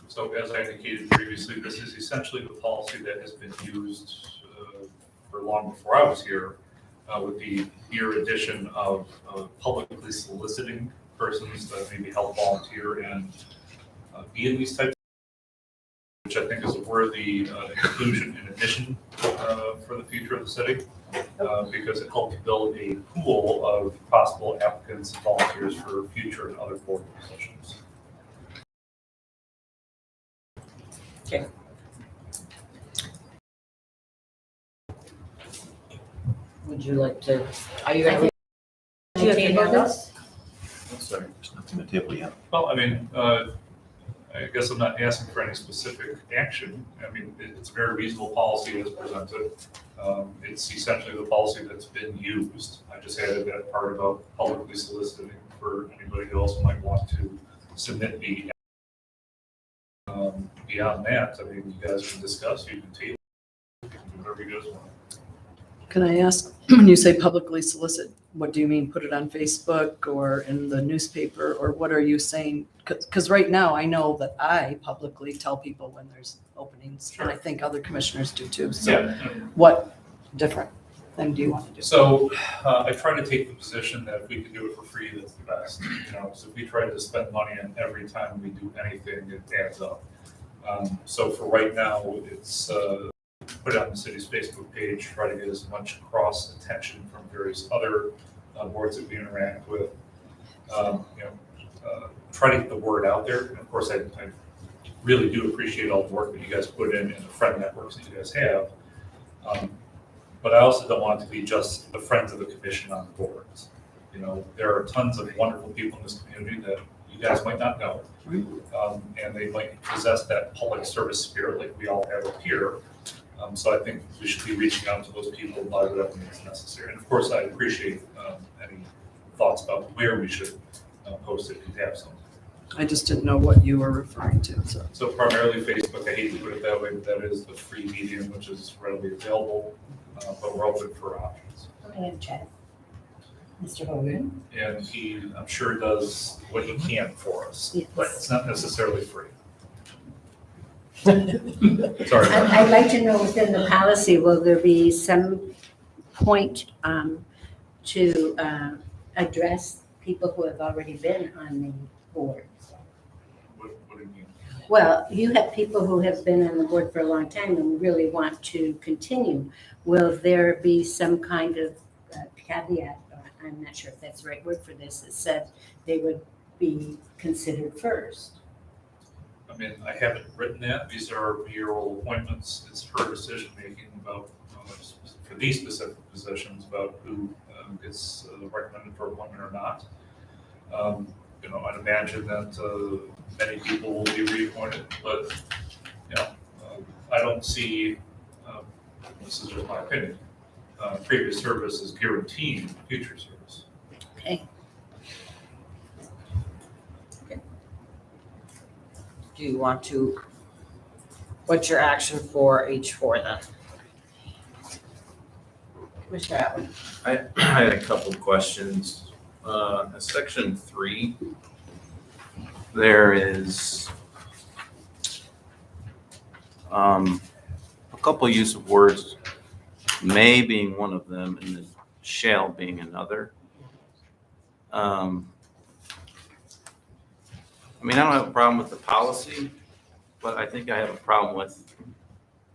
So as I indicated previously, this is essentially the policy that has been used for long before I was here, with the mere addition of publicly soliciting persons that maybe help volunteer and be in these types, which I think is a worthy inclusion in addition for the future of the city, because it helps build a pool of possible applicants and volunteers for future and other board positions. Okay. Would you like to, are you going to table this? Sorry, there's nothing to table yet. Well, I mean, I guess I'm not asking for any specific action. I mean, it's a very reasonable policy as presented. It's essentially the policy that's been used. I just added that part about publicly soliciting for anybody who else might want to submit the. Beyond that, I mean, you guys can discuss, you can table, you can do whatever you guys want. Can I ask, when you say publicly solicit, what do you mean? Put it on Facebook or in the newspaper, or what are you saying? Because right now, I know that I publicly tell people when there's openings, and I think other commissioners do too. So Yeah. what different thing do you want to do? So I try to take the position that if we can do it for free, that's the best. You know, so if we try to spend money on every time we do anything, it adds up. So for right now, it's put it on the city's Facebook page, try to get as much cross attention from various other boards that we interact with. Try to get the word out there. And of course, I really do appreciate all the work that you guys put in the friend networks that you guys have. But I also don't want it to be just the friends of the commission on the boards. You know, there are tons of wonderful people in this community that you guys might not know. And they might possess that public service spirit like we all have up here. So I think we should be reaching out to those people by whatever means necessary. And of course, I appreciate any thoughts about where we should post it if you have some. I just didn't know what you were referring to, so. So primarily Facebook, I hate to put it that way, but that is the free medium, which is readily available, but we're open for options. I'm going to chat. Mr. Hogan? And he, I'm sure, does what he can for us, Yes. but it's not necessarily free. Sorry. I'd like to know within the policy, will there be some point to address people who have already been on the board? What do you mean? Well, you have people who have been on the board for a long time and really want to continue. Will there be some kind of caveat, I'm not sure if that's the right word for this, that said they would be considered first? I mean, I haven't written that. These are mayoral appointments. It's her decision making about, for these specific positions, about who gets recommended for appointment or not. I'd imagine that many people will be reappointed, but, I don't see, this is just my opinion, previous service is guaranteeing future service. Okay. Do you want to, what's your action for H4 then? Commissioner Atwood? I had a couple of questions. Section 3, there is a couple use of words, may being one of them and then shall being another. I mean, I don't have a problem with the policy, but I think I have a problem with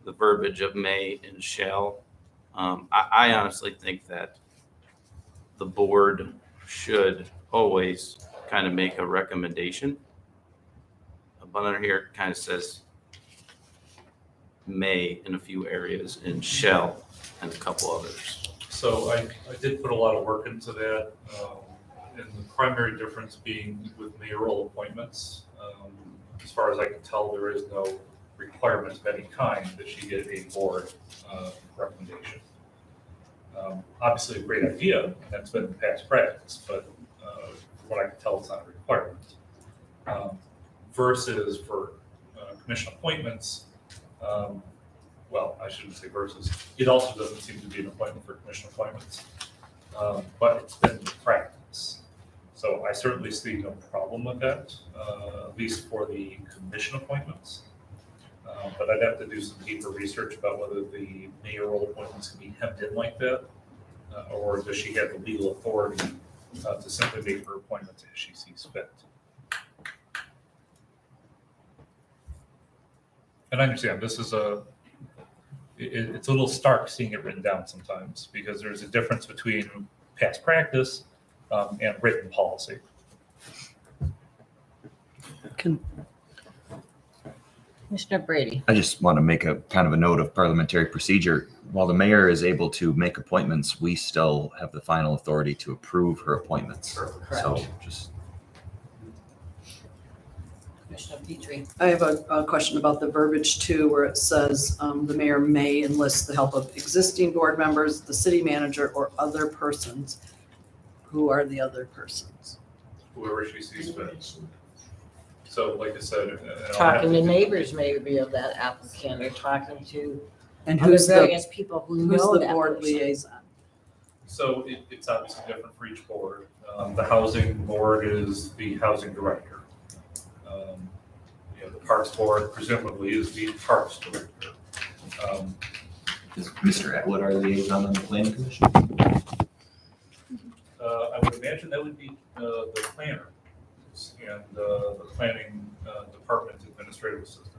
the verbiage of may and shall. I honestly think that the board should always kind of make a recommendation. But under here, it kind of says may in a few areas and shall in a couple others. So I did put a lot of work into that, and the primary difference being with mayoral appointments. As far as I can tell, there is no requirement of any kind that she get a board recommendation. Obviously a great idea, and that's been past practice, but from what I can tell, it's not a requirement. Versus for commission appointments, well, I shouldn't say versus, it also doesn't seem to be an appointment for commission appointments, but it's been practice. So I certainly see no problem with that, at least for the commission appointments. But I'd have to do some deeper research about whether the mayoral appointments can be hemmed in like that, or does she have the legal authority to simply make her appointments as she sees fit. And I understand this is it's a little stark seeing it written down sometimes, because there's a difference between past practice and written policy. Commissioner Brady. I just want to make a kind of a note of parliamentary procedure. While the mayor is able to make appointments, we still have the final authority to approve her appointments. So just, Commissioner Petrie. I have a question about the verbiage too, where it says the mayor may enlist the help of existing board members, the city manager, or other persons. Who are the other persons? Whoever she sees fit. So like I said, and I'll have Talking to to- neighbors maybe of that applicant, or talking to And other who's the, various people who who's know the that board person. liaison? So it's obviously different for each board. The housing board is the housing director. The parks board presumably is the parks director. is Mr. Atwood our liaison on the planning commission? I would imagine that would be the planner and the planning department administrative assistant.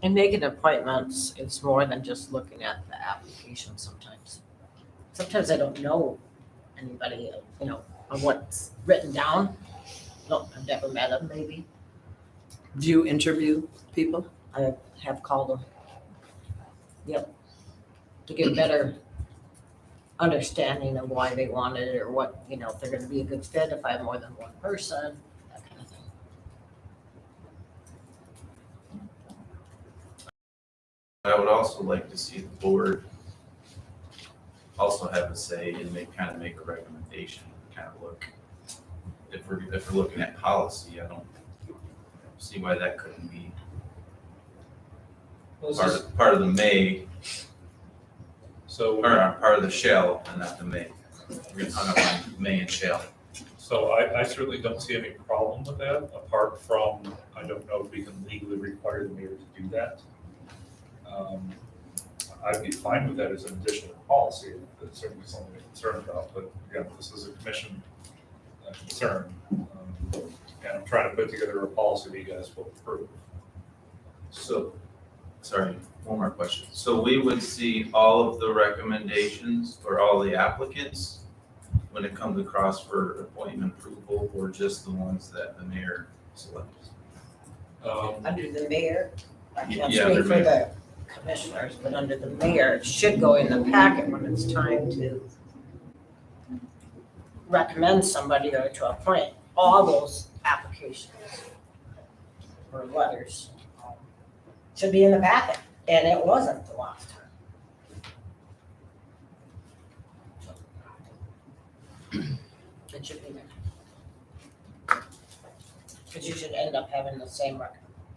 And making appointments, it's more than just looking at the application sometimes. Sometimes I don't know anybody, of what's written down. No, I've never met them maybe. Do you interview people? I have called them. Yep. To get a better understanding of why they wanted it, or what, if they're gonna be a good fit, if I have more than one person, that kind of thing. I would also like to see the board also have a say and make a recommendation, kind of look. If we're looking at policy, I don't see why that couldn't be part of the may, So, or part of the shall and not the may. We're gonna hung up on may and shall. so I certainly don't see any problem with that, apart from, I don't know if we can legally require the mayor to do that. I'd be fine with that as an additional policy. It's certainly something to be concerned about, but again, this is a commission concern. And I'm trying to put together a policy that you guys will approve. So, sorry, one more question. So we would see all of the recommendations or all the applicants when it comes across for appointment approval, or just the ones that the mayor selects? Under the mayor, I can't Yeah, speak under for mayor. the commissioners, but under the mayor, it should go in the packet when it's time to recommend somebody or to appoint. All those applications or letters should be in the packet, and it wasn't the last time. It should be there. Because you should end up having the same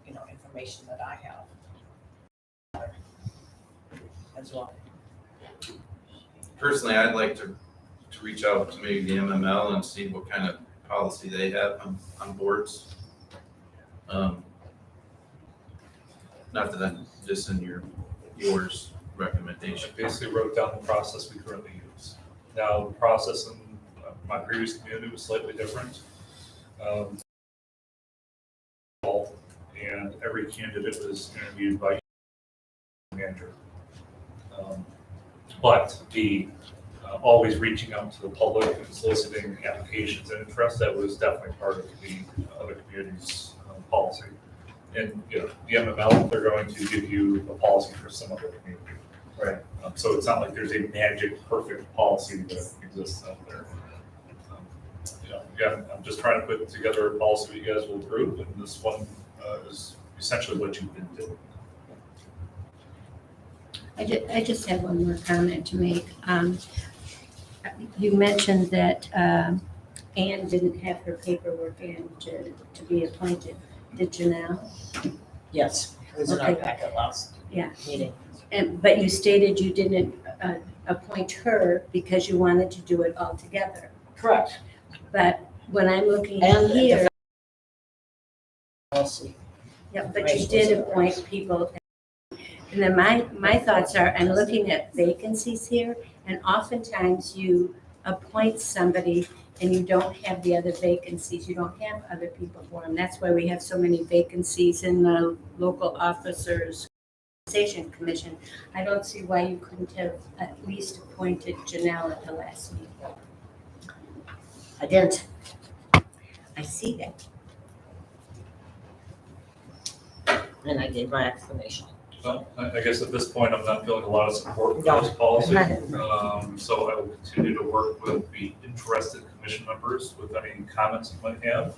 information that I have as well. Personally, I'd like to reach out to maybe the MML and see what kind of policy they have on boards. Not that I'm just in yours I recommendation. basically wrote down the process we currently use. Now, the process in my previous community was slightly different. And every candidate was interviewed by manager. But the always reaching out to the public and soliciting applications and interest, that was definitely part of the other community's policy. And, the MML, they're going to give you a policy for some other community. Right. So it's not like there's a magic perfect policy that exists out there. Again, I'm just trying to put together a policy that you guys will approve, and this one is essentially what you've been doing. I just have one more comment to make. You mentioned that Anne didn't have her paperwork in to be appointed. Did Janelle? Yes, it was in our Okay. packet last Yeah. meeting. But you stated you didn't appoint her because you wanted to do it all together. Correct. But when I'm looking And here, Policy. yeah, but you did appoint people. And then my thoughts are, I'm looking at vacancies here, and oftentimes you appoint somebody and you don't have the other vacancies, you don't have other people for them. That's why we have so many vacancies in the local officers compensation commission. I don't see why you couldn't have at least appointed Janelle at the last meeting. I didn't. I see that. And I gave my explanation. Well, I guess at this point, I'm not feeling a lot of support for No. this policy. So I will continue to work with the interested commission members with any comments you might have.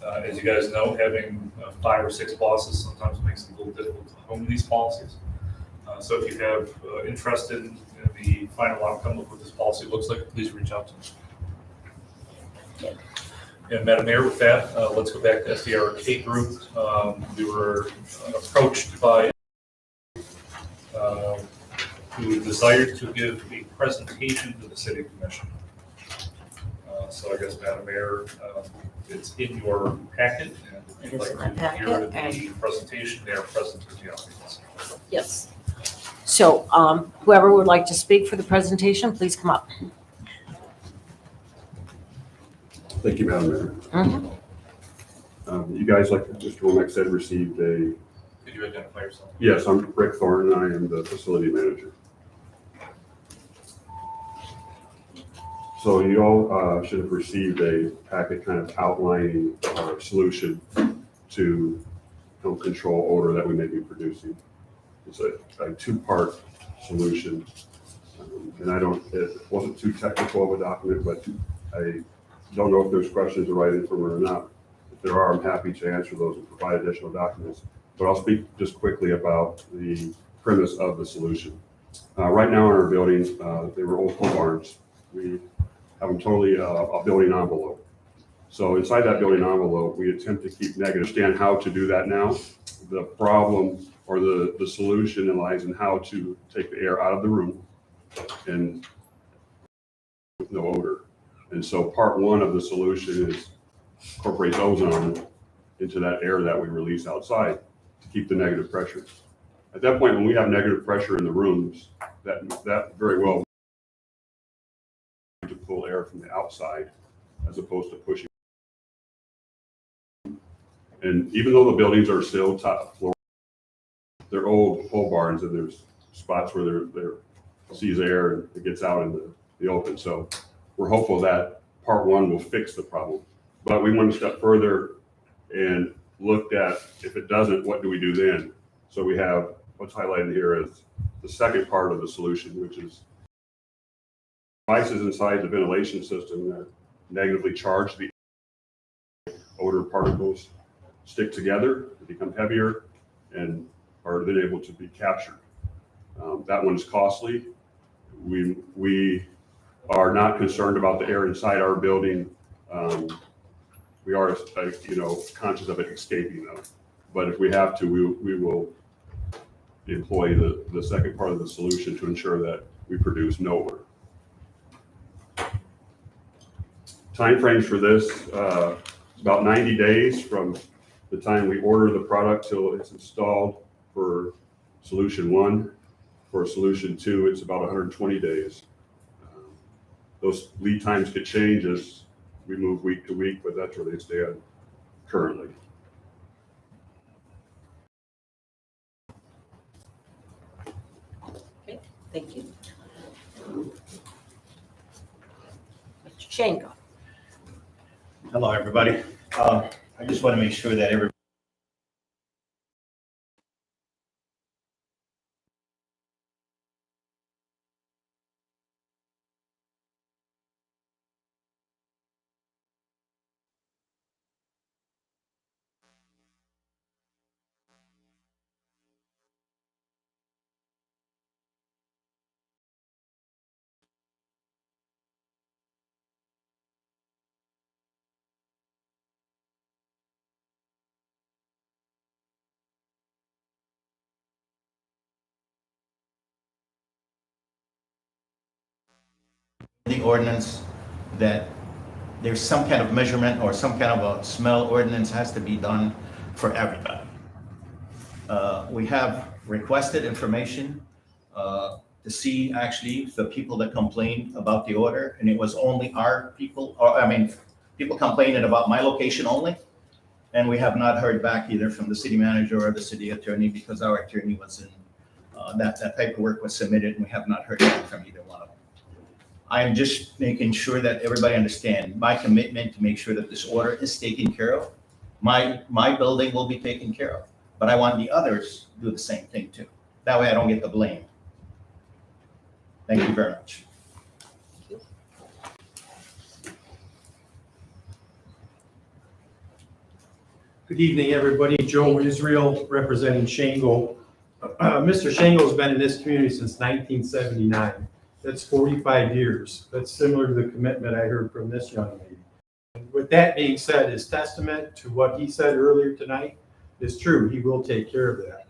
As you guys know, having 5 or 6 bosses sometimes makes it a little difficult to hone these policies. So if you have interest in the final outcome of what this policy looks like, please reach out to me. And Madam Mayor, with that, let's go back to SDRK Group. We were approached by who desired to give a presentation to the City Commission. So I guess, Madam Mayor, it's in your packet, and if It you'd is in my like to hear the packet, presentation, they are present in the audience. Yes. So whoever would like to speak for the presentation, please come up. Thank you, Madam Mayor. Mhm. You guys, like Mr. Womack said, received a, Could you identify yourself? yes, I'm Rick Thorne, and I am the facility manager. So you all should have received a packet kind of outlining our solution to home control odor that we may be producing. It's a 2-part solution. It wasn't too technical of a document, but I don't know if there's questions to write in from it or not. If there are, I'm happy to answer those and provide additional documents. But I'll speak just quickly about the premise of the solution. Right now in our buildings, they were old pole barns. We have them totally a building envelope. So inside that building envelope, we attempt to keep negative. Understand how to do that now. The problem or the solution lies in how to take the air out of the room and with no odor. And so part 1 of the solution is incorporate ozone into that air that we release outside to keep the negative pressure. At that point, when we have negative pressure in the rooms, that very well to pull air from the outside as opposed to pushing. And even though the buildings are still top floor, they're old pole barns, and there's spots where there sees air and it gets out in the open. So we're hopeful that part 1 will fix the problem. But we went a step further and looked at, if it doesn't, what do we do then? So we have what's highlighted here as the second part of the solution, which is devices inside the ventilation system that negatively charge the odor particles, stick together, become heavier, and are then able to be captured. That one's costly. We are not concerned about the air inside our building. We are, conscious of it escaping though. But if we have to, we will employ the second part of the solution to ensure that we produce no odor. Timeframes for this, it's about 90 days from the time we order the product till it's installed for solution 1. For solution 2, it's about 120 days. Those lead times could change as we move week to week, but that's where they stand currently. Thank you. Mr. Shanko. Hello, everybody. I just want to make sure that everybody ordinance that there's some kind of measurement or some kind of a smell ordinance has to be done for everybody. We have requested information to see actually the people that complained about the odor, and it was only our people, or I mean, people complaining about my location only. And we have not heard back either from the city manager or the city attorney, because our attorney was in, that paperwork was submitted, and we have not heard back from either one of them. I am just making sure that everybody understand my commitment to make sure that this order is taken care of. My building will be taken care of, but I want the others to do the same thing too. That way I don't get the blame. Thank you very much. Good evening, everybody. Joe Israel, representing Shango. Mr. Shango's been in this community since 1979. That's 45 years. That's similar to the commitment I heard from this young lady. And with that being said, his testament to what he said earlier tonight is true. He will take care of that.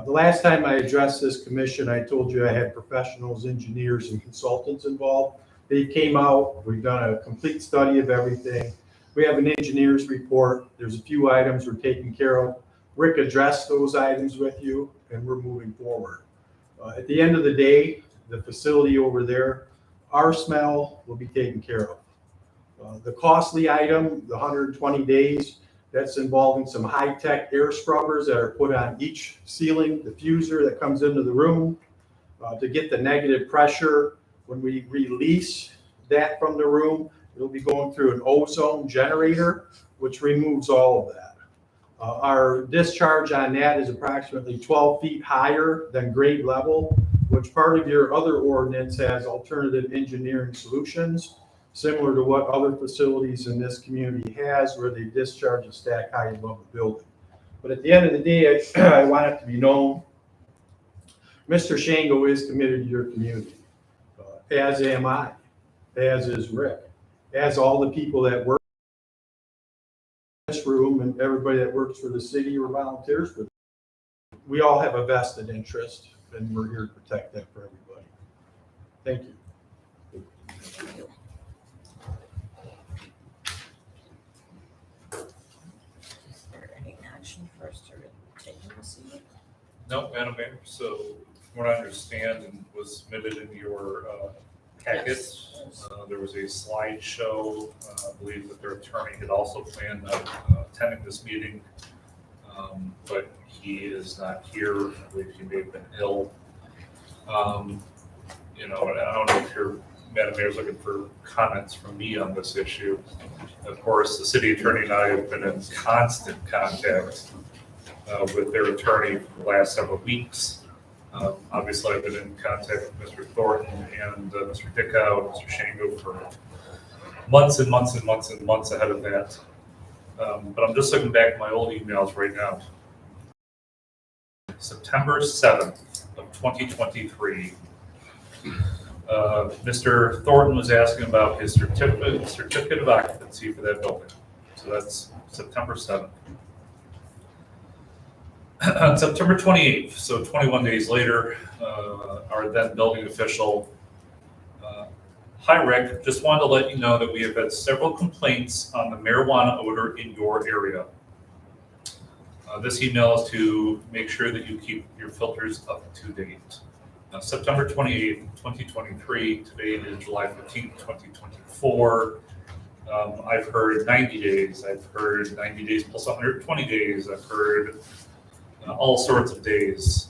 The last time I addressed this commission, I told you I had professionals, engineers, and consultants involved. They came out. We've done a complete study of everything. We have an engineer's report. There's a few items we're taking care of. Rick addressed those items with you, and we're moving forward. At the end of the day, the facility over there, our smell will be taken care of. The costly item, the 120 days, that's involving some high-tech air scrubbers that are put on each ceiling diffuser that comes into the room to get the negative pressure. When we release that from the room, it'll be going through an ozone generator, which removes all of that. Our discharge on that is approximately 12 feet higher than grade level, which part of your other ordinance has alternative engineering solutions, similar to what other facilities in this community has, where they discharge a stack high above the building. But at the end of the day, I want it to be known, Mr. Shango is committed to your community, as am I, as is Rick, as all the people that work in this room and everybody that works for the city or volunteers for. We all have a vested interest, and we're here to protect that for everybody. Thank you. Is there any action first or taking this? No, Madam Mayor, so from what I understand and was submitted in your packet, Yes. there was a slideshow. I believe that their attorney had also planned on attending this meeting, but he is not here. I believe he may have been ill. You know, and I don't know if your Madam Mayor is looking for comments from me on this issue. Of course, the city attorney and I have been in constant contact with their attorney for the last several weeks. Obviously, I've been in contact with Mr. Thornton and Mr. Dickow and Mr. Shango for months and months and months and months ahead of that. But I'm just looking back at my old emails right now. September 7th of 2023. Mr. Thornton was asking about his certificate of occupancy for that building. So that's September 7th. On September 28th, so 21 days later, our then building official, hi Rick, just wanted to let you know that we have had several complaints on the marijuana odor in your area. This email is to make sure that you keep your filters up to date. September 28th, 2023, today is July 15th, 2024. I've heard 90 days, I've heard 90 days plus 120 days, I've heard all sorts of days.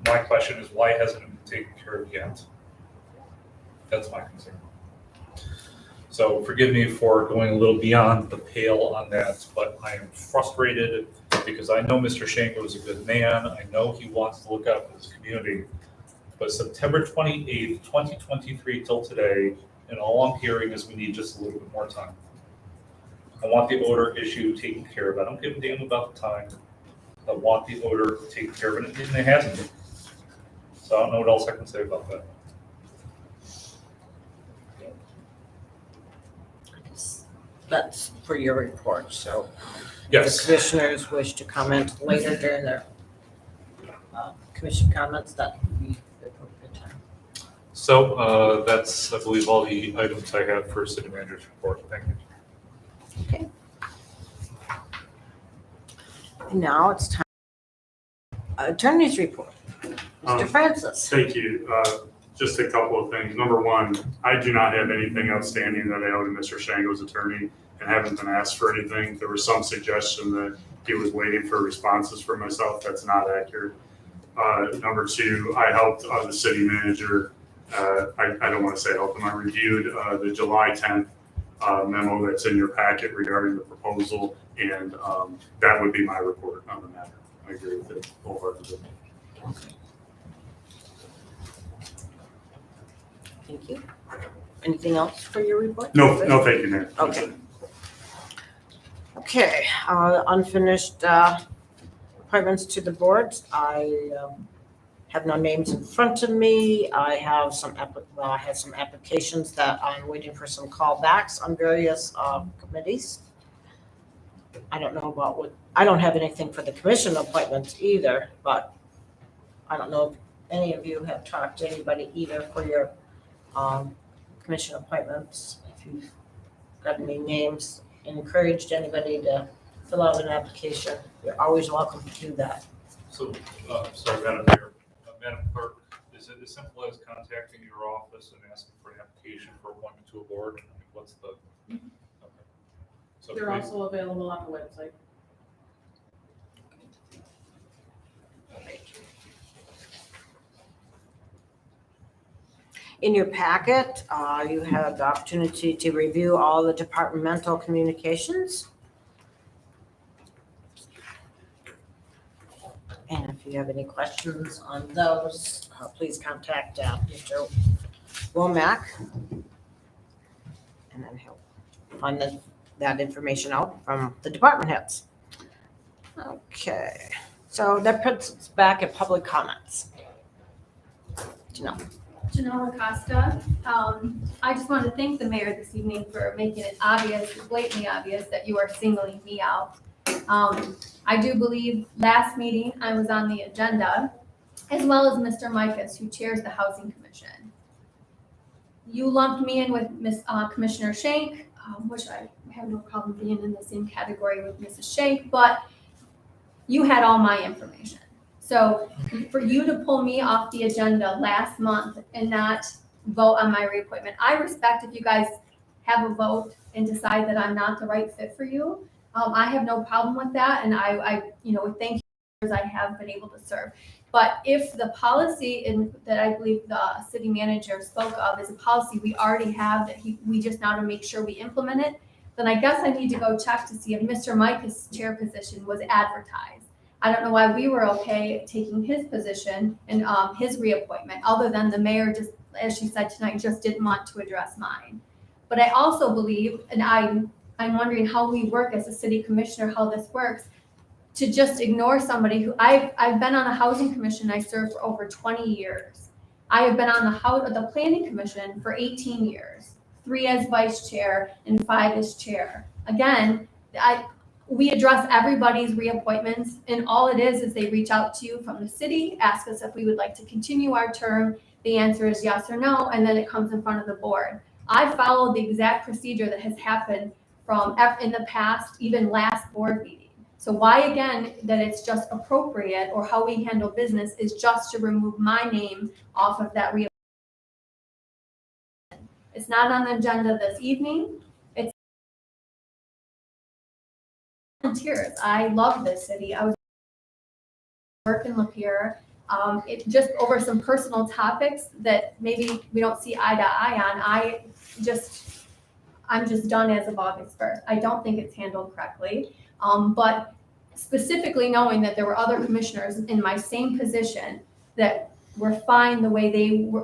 My question is, why hasn't it been taken care of yet? That's my concern. So forgive me for going a little beyond the pale on that, but I am frustrated because I know Mr. Shango is a good man. I know he wants to look out for his community. But September 28th, 2023 till today, and all I'm hearing is we need just a little bit more time. I want the odor issue taken care of. I don't give a damn about the time. I want the odor taken care of, and it hasn't been. So I don't know what else I can say about that. That's for your report, so if Yes. the commissioners wish to comment later during their commission comments, that would be the appropriate time. So that's, I believe, all the items I have for city manager's report. Thank you. And now it's time. Attorney's report. Mr. Francis. Thank you. Just a couple of things. Number one, I do not have anything outstanding that I owe to Mr. Shango's attorney and haven't been asked for anything. There was some suggestion that he was waiting for responses from myself. That's not accurate. Number two, I helped the city manager. I don't want to say helped him. I reviewed the July 10th memo that's in your packet regarding the proposal, and that would be my report on the matter. I agree with it wholeheartedly. Thank you. Anything else for your report? No, thank you, Mayor. That's Okay. it. Okay, unfinished appointments to the boards. I have no names in front of me. I have some applications that I'm waiting for some callbacks on various committees. I don't know about I don't have anything for the commission appointments either, but I don't know if any of you have talked to anybody either for your commission appointments. If you've got any names, encouraged anybody to fill out an application, you're always welcome to do that. So, sorry, Madam Mayor. Madam Clerk, is it as simple as contacting your office and asking for an application for appointment to a board? I mean, what's the? Okay. So They're please- also available on the website. In your packet, you have the opportunity to review all the departmental communications. And if you have any questions on those, please contact Mr. Womack. And then he'll find that information out from the department heads. Okay, so that puts us back at public comments. Janelle Acosta. I just want to thank the mayor this evening for making it obvious, blatantly obvious, that you are singling me out. I do believe last meeting I was on the agenda, as well as Mr. Micus, who chairs the Housing Commission. You lumped me in with Commissioner Shank, which I have no problem being in the same category with Mrs. Shank, but you had all my information. So for you to pull me off the agenda last month and not vote on my reappointment, I respect if you guys have a vote and decide that I'm not the right fit for you. I have no problem with that, and I thank you as I have been able to serve. But if the policy that I believe the city manager spoke of is a policy we already have that we just now to make sure we implement it, then I guess I need to go check to see if Mr. Micah's chair position was advertised. I don't know why we were okay taking his position and his reappointment, other than the mayor just, as she said tonight, just didn't want to address mine. But I also believe, and I'm wondering how we work as a city commissioner, how this works, to just ignore somebody who I've been on the housing commission. I served for over 20 years. I have been on the planning commission for 18 years, 3 as vice chair and 5 as chair. Again, we address everybody's reappointments, and all it is they reach out to you from the city, ask us if we would like to continue our term. The answer is yes or no, and then it comes in front of the board. I followed the exact procedure that has happened in the past, even last board meeting. So why, again, that it's just appropriate, or how we handle business is just to remove my name off of that reappointment. It's not on the agenda this evening. It's volunteers. I love this city. I was working Lapeer. It just over some personal topics that maybe we don't see eye to eye on. I'm just done as of August 1st. I don't think it's handled correctly. But specifically knowing that there were other commissioners in my same position that were fine the way they were,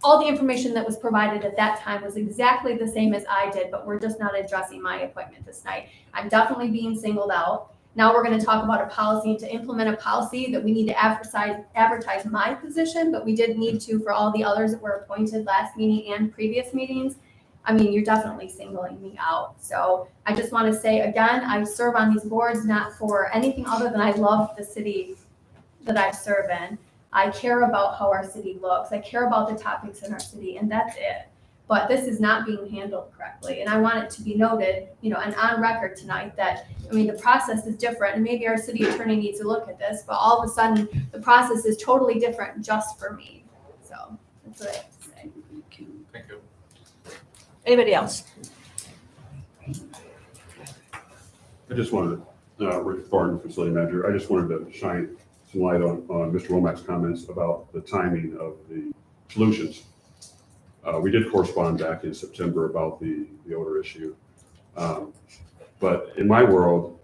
all the information that was provided at that time was exactly the same as I did, but we're just not addressing my appointment this night. I'm definitely being singled out. Now we're going to talk about a policy, and to implement a policy that we need to advertise my position, but we did need to for all the others that were appointed last meeting and previous meetings. I mean, you're definitely singling me out. So I just want to say again, I serve on these boards not for anything other than I love the city that I serve in. I care about how our city looks. I care about the topics in our city, and that's it. But this is not being handled correctly. And I want it to be noted, and on record tonight that, the process is different. And maybe our city attorney needs to look at this, but all of a sudden, the process is totally different just for me. So that's what I have to say. Thank you. Anybody else? I just wanted to, Rick Thornton, facility manager, I just wanted to shine some light on Mr. Womack's comments about the timing of the solutions. We did correspond back in September about the odor issue. But in my world,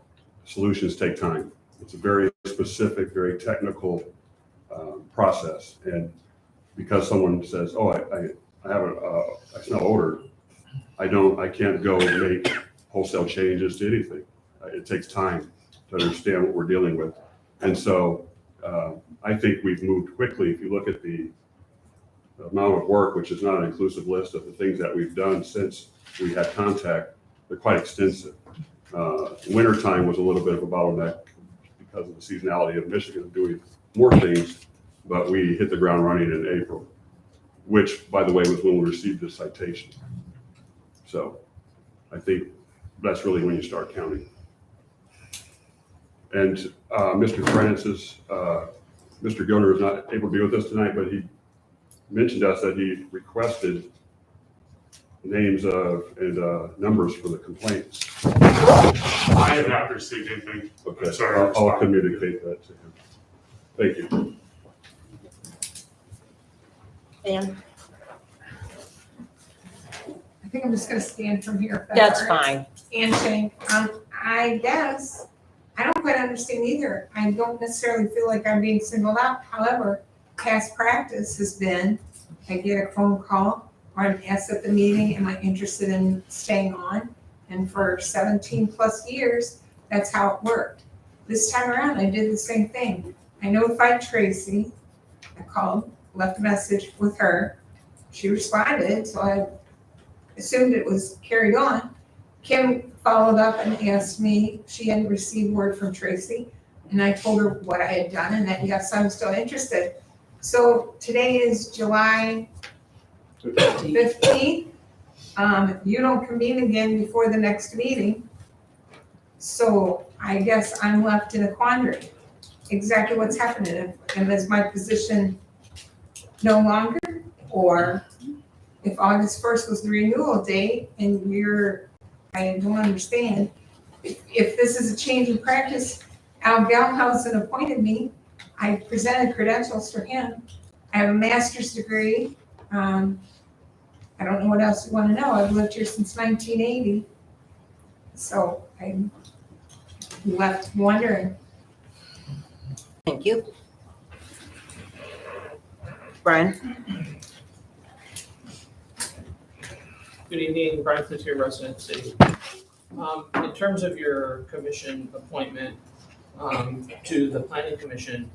solutions take time. It's a very specific, very technical process. And because someone says, oh, I smell odor, I can't go and make wholesale changes to anything. It takes time to understand what we're dealing with. And so I think we've moved quickly. If you look at the amount of work, which is not an inclusive list of the things that we've done since we had contact, they're quite extensive. Wintertime was a little bit of a bottleneck because of the seasonality of Michigan doing more things, but we hit the ground running in April, which, by the way, was when we received the citation. So I think that's really when you start counting. And Mr. Francis, Mr. Gilner is not able to be with us tonight, but he mentioned to us that he requested names of and numbers for the complaints. I have not received anything. Okay, Sorry, I'll communicate that to him. Thank you. Dan? I think I'm just gonna stand from here. if That's all right. fine. And Shane, I guess, I don't quite understand either. I don't necessarily feel like I'm being singled out. However, past practice has been, I get a phone call or I'm asked at the meeting, am I interested in staying on? And for 17 plus years, that's how it worked. This time around, I did the same thing. I notified Tracy. I called, left a message with her. She responded, so I assumed it was carried on. Kim followed up and asked me, she hadn't received word from Tracy, and I told her what I had done and that yes, I'm still interested. So today is July 15th. You don't convene again before the next meeting. So I guess I'm left in a quandary. Exactly what's happening. And is my position no longer? Or if August 1st was the renewal date and I don't understand. If this is a change in practice, Al Galhausen appointed me. I presented credentials for him. I have a master's degree. I don't know what else you want to know. I've lived here since 1980. So I'm left wondering. Thank you. Brian? Good evening, Brian Cloutier, resident city. In terms of your commission appointment to the planning commission,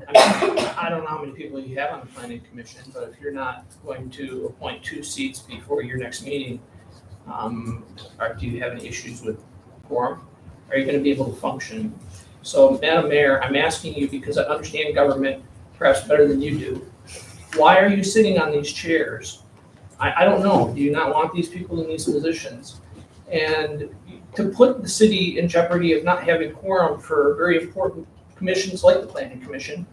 I don't know how many people you have on the planning commission, but if you're not going to appoint 2 seats before your next meeting, do you have any issues with quorum? Are you going to be able to function? So, Madam Mayor, I'm asking you because I understand government perhaps better than you do. Why are you sitting on these chairs? I don't know. Do you not want these people in these positions? And to put the city in jeopardy of not having quorum for very important commissions like the planning commission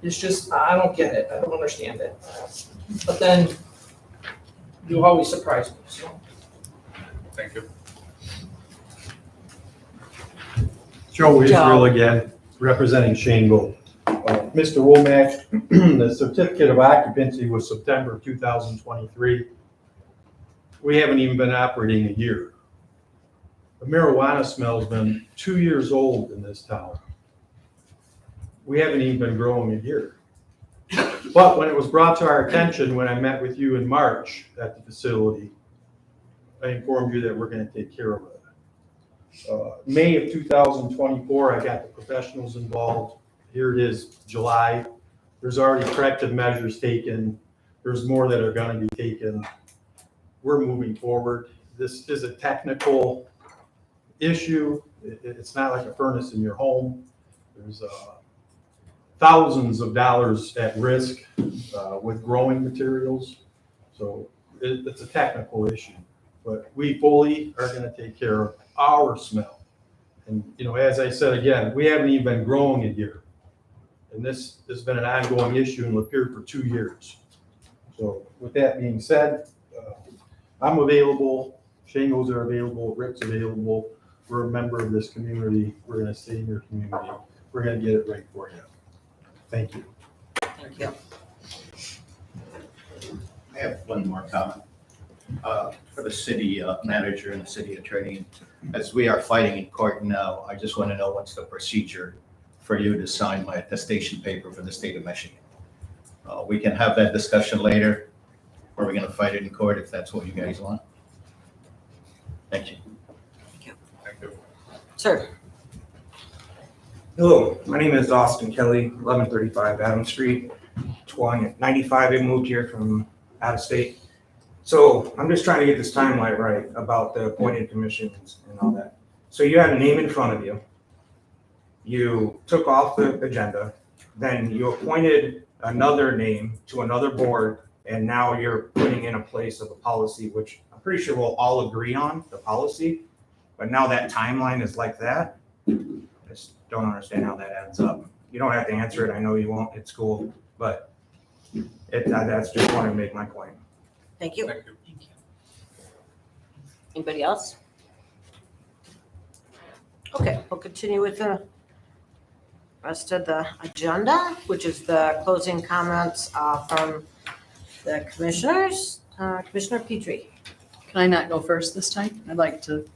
is just, I don't get it. I don't understand it. But then you always surprise me, so. Thank you. Joe Israel Joe. again, representing Shango. Mr. Womack, the certificate of occupancy was September 2023. We haven't even been operating a year. The marijuana smell's been 2 years old in this town. We haven't even been growing a year. But when it was brought to our attention, when I met with you in March at the facility, I informed you that we're going to take care of it. May of 2024, I got the professionals involved. Here it is, July. There's already corrective measures taken. There's more that are going to be taken. We're moving forward. This is a technical issue. It's not like a furnace in your home. There's thousands of dollars at risk with growing materials. So it's a technical issue, but we fully are going to take care of our smell. And, you know, as I said, again, we haven't even been growing a year. And this has been an ongoing issue in Lapeer for 2 years. So with that being said, I'm available, Shangos are available, Rick's available. We're a member of this community. We're going to stay in your community. We're going to get it right for you. Thank you. Thank you. I have one more comment. For the city manager and the city attorney, as we are fighting in court now, I just want to know what's the procedure for you to sign my attestation paper for the state of Michigan. We can have that discussion later, or we're going to fight it in court if that's what you guys want. Thank you. Sir, Hello, my name is Austin Kelly, 1135 Adams Street. 95, I moved here from out of state. So I'm just trying to get this timeline right about the appointed commissions and all that. So you had a name in front of you. You took off the agenda, then you appointed another name to another board, and now you're putting in a place of a policy, which I'm pretty sure we'll all agree on, the policy. But now that timeline is like that. I just don't understand how that adds up. You don't have to answer it. I know you won't. It's cool. But that's just wanting to make my point. thank you. Anybody else? Okay, we'll continue with the rest of the agenda, which is the closing comments from the commissioners. Commissioner Petrie. Can I not go first this time? I'd like to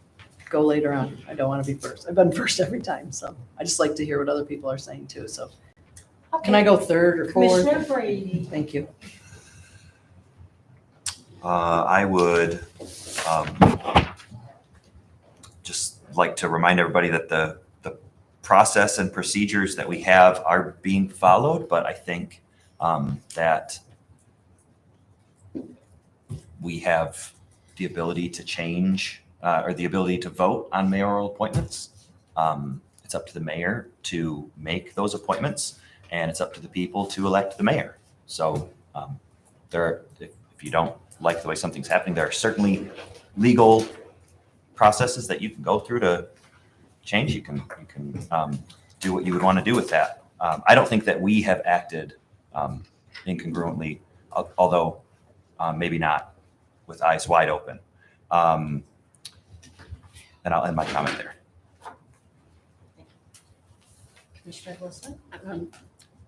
go later on. I don't want to be first. I've been first every time, so I just like to hear what other people are saying too. So can I go third or fourth? Commissioner Brady. Thank you. I would just like to remind everybody that the process and procedures that we have are being followed, but I think that we have the ability to change or the ability to vote on mayoral appointments. It's up to the mayor to make those appointments, and it's up to the people to elect the mayor. So if you don't like the way something's happening, there are certainly legal processes that you can go through to change. You can do what you would want to do with that. I don't think that we have acted incongruently, although maybe not with eyes wide open. And I'll end my comment there. Commissioner Wilson.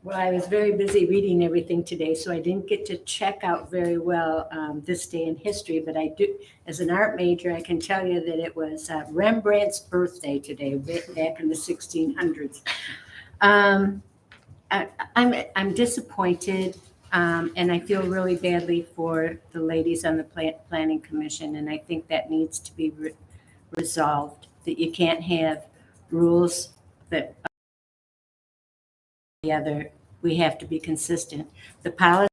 Well, I was very busy reading everything today, so I didn't get to check out very well this day in history, but I do, as an art major, I can tell you that it was Rembrandt's birthday today, back in the 1600s. I'm disappointed, and I feel really badly for the ladies on the planning commission, and I think that needs to be resolved, that you can't have rules that together. We have to be consistent. The policy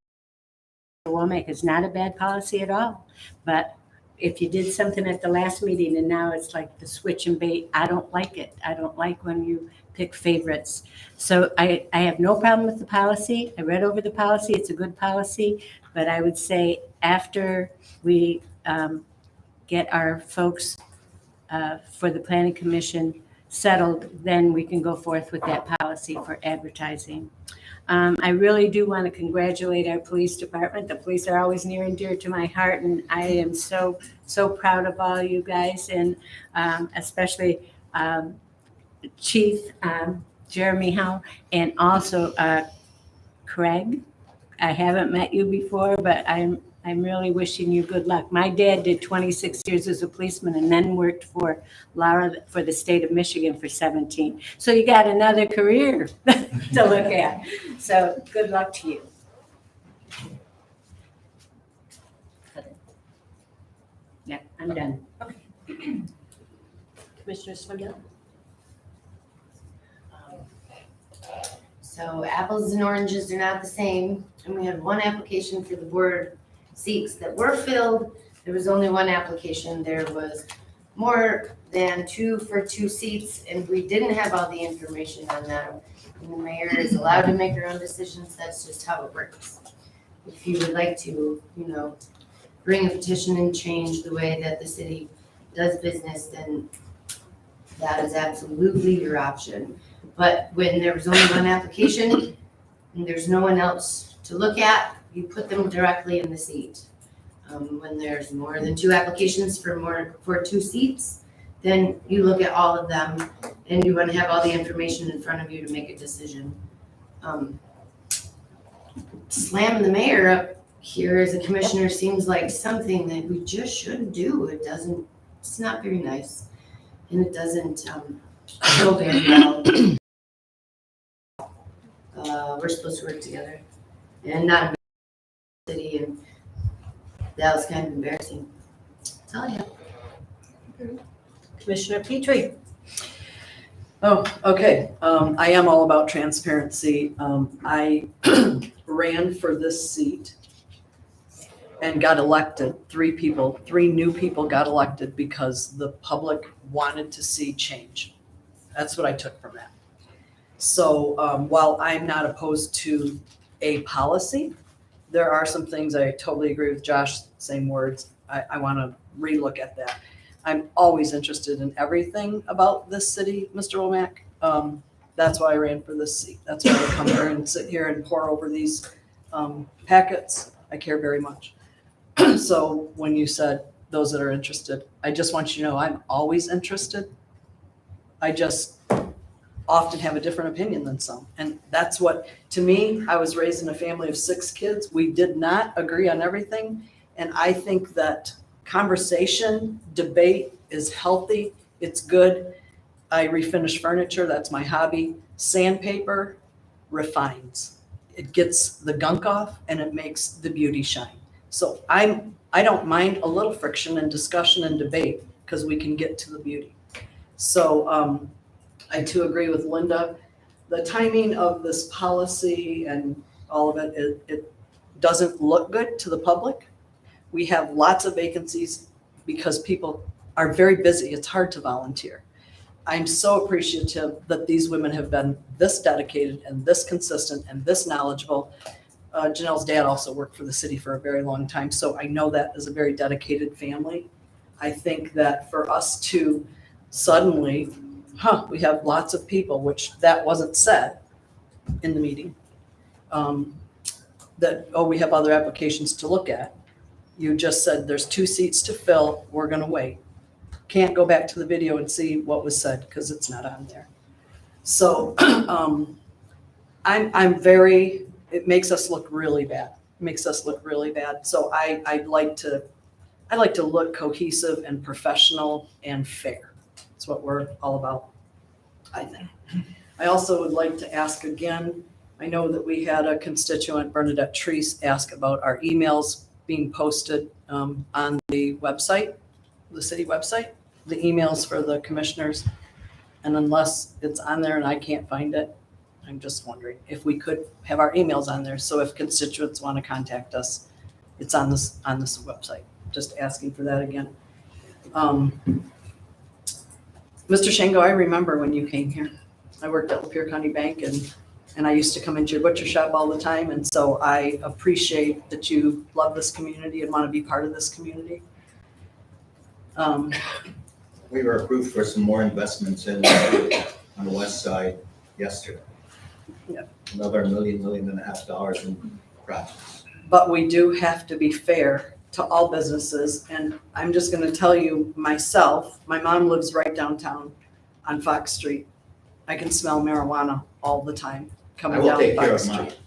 we'll make is not a bad policy at all, but if you did something at the last meeting and now it's like the switch and bait, I don't like it. I don't like when you pick favorites. So I have no problem with the policy. I read over the policy. It's a good policy, but I would say after we get our folks for the planning commission settled, then we can go forth with that policy for advertising. I really do want to congratulate our police department. The police are always near and dear to my heart, and I am so proud of all you guys, and especially Chief Jeremy Howe, and also Craig. I haven't met you before, but I'm really wishing you good luck. My dad did 26 years as a policeman and then worked for Laura for the state of Michigan for 17. So you got another career to look at. So good luck to you. Yeah, I'm done. Commissioner Swindell. So apples and oranges are not the same, and we had one application for the board seats that were filled. There was only one application. There was more than 2 for 2 seats, and we didn't have all the information on them. And the mayor is allowed to make her own decisions, that's just how it works. If you would like to, bring a petition and change the way that the city does business, then that is absolutely your option. But when there was only one application and there's no one else to look at, you put them directly in the seat. When there's more than 2 applications for 2 seats, then you look at all of them and you want to have all the information in front of you to make a decision. Slamming the mayor up here as a commissioner seems like something that we just shouldn't do. It's not very nice. And it doesn't go very well. We're supposed to work together and not a city, and that was kind of embarrassing. That's all I have. Commissioner Petrie. Oh, okay. I am all about transparency. I ran for this seat and got elected. 3 new people got elected because the public wanted to see change. That's what I took from that. So while I'm not opposed to a policy, there are some things I totally agree with Josh, same words. I want to relook at that. I'm always interested in everything about this city, Mr. Womack. That's why I ran for this seat. That's why I come here and sit here and pour over these packets. I care very much. So when you said those that are interested, I just want you to know I'm always interested. I just often have a different opinion than some. And that's what, to me, I was raised in a family of 6 kids. We did not agree on everything. And I think that conversation, debate is healthy. It's good. I refinish furniture. That's my hobby. Sandpaper refines. It gets the gunk off and it makes the beauty shine. So I don't mind a little friction and discussion and debate because we can get to the beauty. So I too agree with Linda. The timing of this policy and all of it doesn't look good to the public. We have lots of vacancies because people are very busy. It's hard to volunteer. I'm so appreciative that these women have been this dedicated and this consistent and this knowledgeable. Janelle's dad also worked for the city for a very long time, so I know that is a very dedicated family. I think that for us to suddenly, we have lots of people, which that wasn't said in the meeting, we have other applications to look at. You just said there's 2 seats to fill, we're gonna wait. Can't go back to the video and see what was said because it's not on there. So it makes us look really bad. So I like to look cohesive and professional and fair. That's what we're all about, I think. I also would like to ask again, I know that we had a constituent, Bernadette Treese, ask about our emails being posted on the website, the city website, the emails for the commissioners. And unless it's on there and I can't find it, I'm just wondering if we could have our emails on there. So if constituents want to contact us, it's on this website. Just asking for that again. Mr. Shango, I remember when you came here. I worked at Lapeer County Bank and I used to come into your butcher shop all the time. And so I appreciate that you love this community and want to be part of this community. We were approved for some more investments on the west side yesterday. Yep. Another $1.5 million in projects. But we do have to be fair to all businesses. And I'm just going to tell you myself, my mom lives right downtown on Fox Street. I can smell marijuana all the time coming down Fox Street.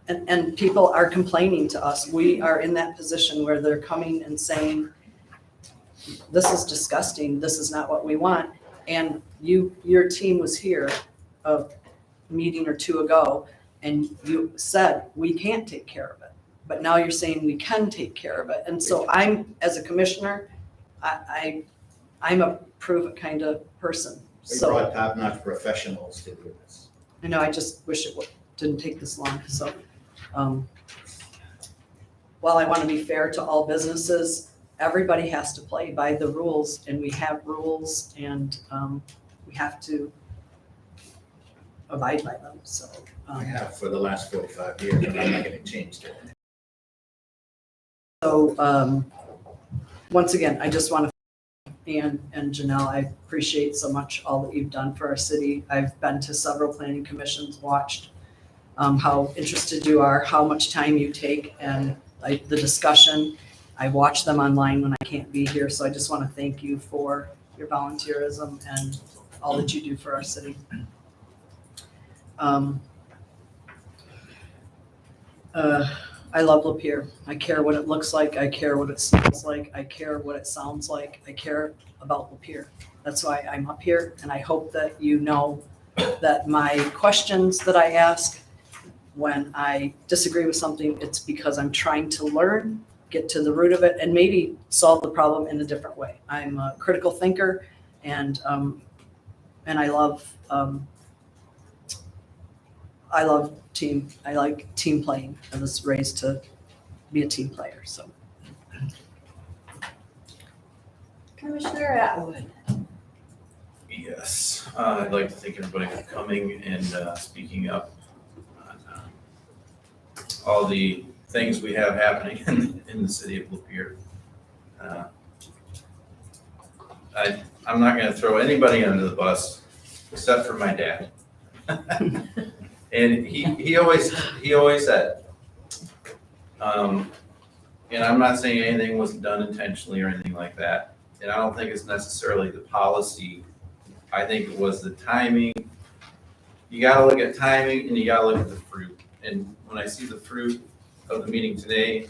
And people are complaining to us. We are in that position where they're coming and saying, this is disgusting. This is not what we want. And your team was here a meeting or 2 ago, and you said we can't take care of it. But now you're saying we can take care of it. And so I'm, as a commissioner, I'm a prove it kind of person. We brought top-notch professionals to do this. I know, I just wish it didn't take this long. So while I want to be fair to all businesses, everybody has to play by the rules, and we have rules, and we have to abide by them, so. I have for the last 45 years, and I'm not going to change it. So, once again, I just want to, and Janelle, I appreciate so much all that you've done for our city. I've been to several planning commissions, watched how interested you are, how much time you take, and the discussion. I watch them online when I can't be here, so I just want to thank you for your volunteerism and all that you do for our city. I love Lapeer. I care what it looks like. I care what it smells like. I care what it sounds like. I care about Lapeer. That's why I'm up here, and I hope that you know that my questions that I ask when I disagree with something, it's because I'm trying to learn, get to the root of it, and maybe solve the problem in a different way. I'm a critical thinker, and I love team. I like team playing. I was raised to be a team player, so. Commissioner Atwood. Yes, I'd like to thank everybody for coming and speaking up on all the things we have happening in the city of Lapeer. I'm not going to throw anybody under the bus except for my dad. And he always said, and I'm not saying anything was done intentionally or anything like that. And I don't think it's necessarily the policy. I think it was the timing. You gotta look at timing and you gotta look at the fruit. And when I see the fruit of the meeting today,